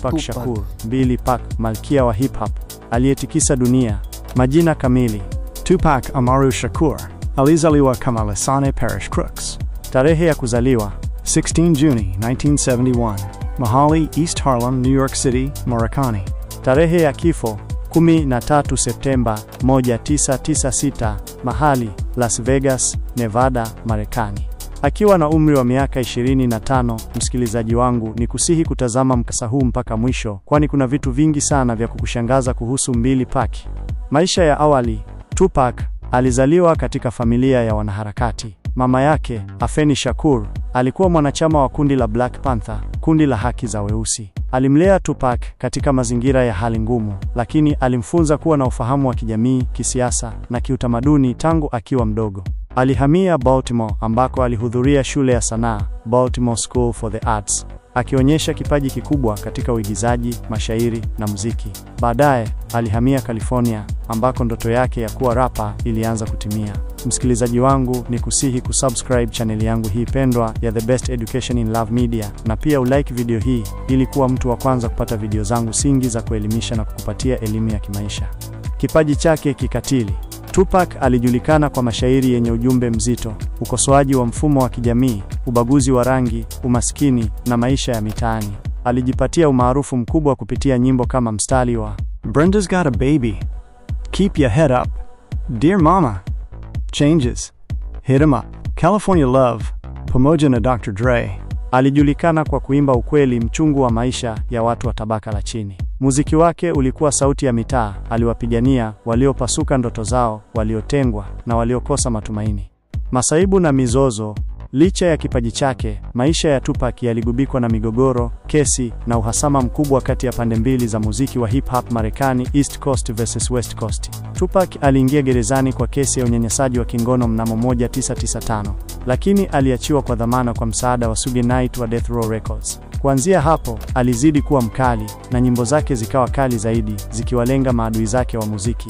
Tupac Shakur, Billy Pac, malkia wa hip hop, aliyetikisa dunia. Majina kamili: Tupac Amaru Shakur, alizaliwa kama Lassane Parish Crooks. Tarehe ya kuzaliwa: 16 Juni 1971, mahali East Harlem, New York City, Marekani. Tarehe ya kifo: 13 Septemba 1996, mahali Las Vegas, Nevada, Marekani. Akiwa na umri wa miaka 25, msikilizaji wangu, ni kusihi kutazama mkasa huu mpaka mwisho, kwani kuna vitu vingi sana vya kukushangaza kuhusu Billy Pac. Maisha ya awali: Tupac alizaliwa katika familia ya wanaharakati. Mama yake, Afeni Shakur, alikuwa mwanachama wa kundi la Black Panther, kundi la haki za weusi. Alimlea Tupac katika mazingira ya hali ngumu, lakini alimfunza kuwa na ufahamu wa kijamii, kisiasa na kiutamaduni tangu akiwa mdogo. Alihamia Baltimore ambako alihudhuria shule ya sanaa, Baltimore School for the Arts, akionyesha kipaji kikubwa katika uigizaji, mashairi na muziki. Baadaye alihamia California ambako ndoto yake ya kuwa rapa ilianza kutimia. Msikilizaji wangu, ni kusihi kusubscribe channel yangu hii pendwa ya The Best Education in Love Media, na pia ulike video hii ili kuwa mtu wa kwanza kupata video zangu singi za kuelimisha na kukupatia elimu ya kimaisha. Kipaji chake kikatili: Tupac alijulikana kwa mashairi yenye ujumbe mzito, ukosoaji wa mfumo wa kijamii, ubaguzi wa rangi, umaskini na maisha ya mitaani. Alijipatia umaarufu mkubwa kupitia nyimbo kama mstari wa Brenda's got a baby, keep your head up, dear mama, changes, hit 'em up, California love, pamoja na Dr. Dre. Alijulikana kwa kuimba ukweli mchungu wa maisha ya watu wa tabaka la chini. Muziki wake ulikuwa sauti ya mitaa, aliwapigania waliopasuka ndoto zao, waliotengwa na waliokosa matumaini. Masaibu na mizozo: licha ya kipaji chake, maisha ya Tupac yaligubikwa na migogoro, kesi na uhasama mkubwa kati ya pande mbili za muziki wa hip hop Marekani, East Coast versus West Coast. Tupac aliingia gerezani kwa kesi ya unyanyasaji wa kingono mnamo 1995, lakini aliachiwa kwa dhamana kwa msaada wa Suge Knight wa Death Row Records. Kuanzia hapo, alizidi kuwa mkali na nyimbo zake zikawa kali zaidi, zikiwalenga maadui zake wa muziki.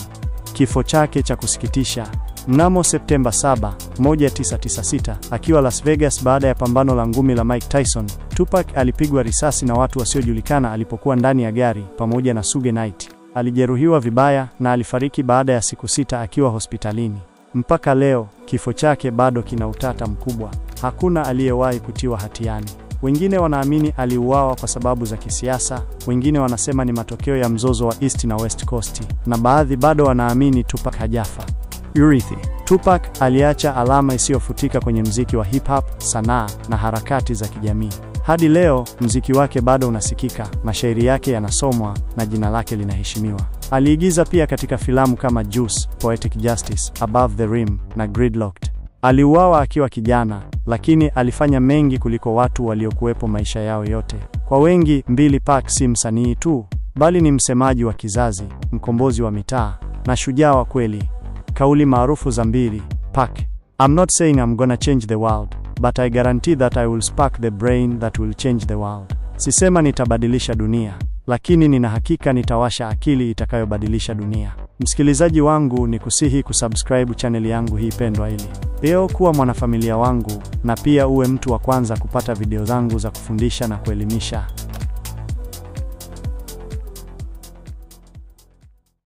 Kifo chake cha kusikitisha: mnamo Septemba 7, 1996, akiwa Las Vegas baada ya pambano la ngumi la Mike Tyson, Tupac alipigwa risasi na watu wasiojulikana alipokuwa ndani ya gari pamoja na Suge Knight. Alijeruhiwa vibaya na alifariki baada ya siku 6 akiwa hospitalini. Mpaka leo, kifo chake bado kina utata mkubwa. Hakuna aliyewahi kutiwa hatiani. Wengine wanaamini aliuawa kwa sababu za kisiasa, wengine wanasema ni matokeo ya mzozo wa East na West Coast, na baadhi bado wanaamini Tupac hajafa. Urithi: Tupac aliacha alama isiyofutika kwenye muziki wa hip hop, sanaa na harakati za kijamii. Hadi leo, muziki wake bado unasikika, mashairi yake yanasomwa na jina lake linaheshimiwa. Aliigiza pia katika filamu kama Juice, Poetic Justice, Above the Rim na Gridlocked. Aliuawa akiwa kijana, lakini alifanya mengi kuliko watu waliokuwepo maisha yao yote. Kwa wengi, Billy Pac si msanii tu, bali ni msemaji wa kizazi, mkombozi wa mitaa na shujaa wa kweli. Kauli maarufu za Billy Pac: I'm not saying I'm gonna change the world, but I guarantee that I will spark the brain that will change the world. Sisema nitabadilisha dunia, lakini nina hakika nitawasha akili itakayobadilisha dunia. Msikilizaji wangu, ni kusihi kusubscribe channel yangu hii pendwa ili leo kuwa mwanafamilia wangu, na pia uwe mtu wa kwanza kupata video zangu za kufundisha na kuelimisha.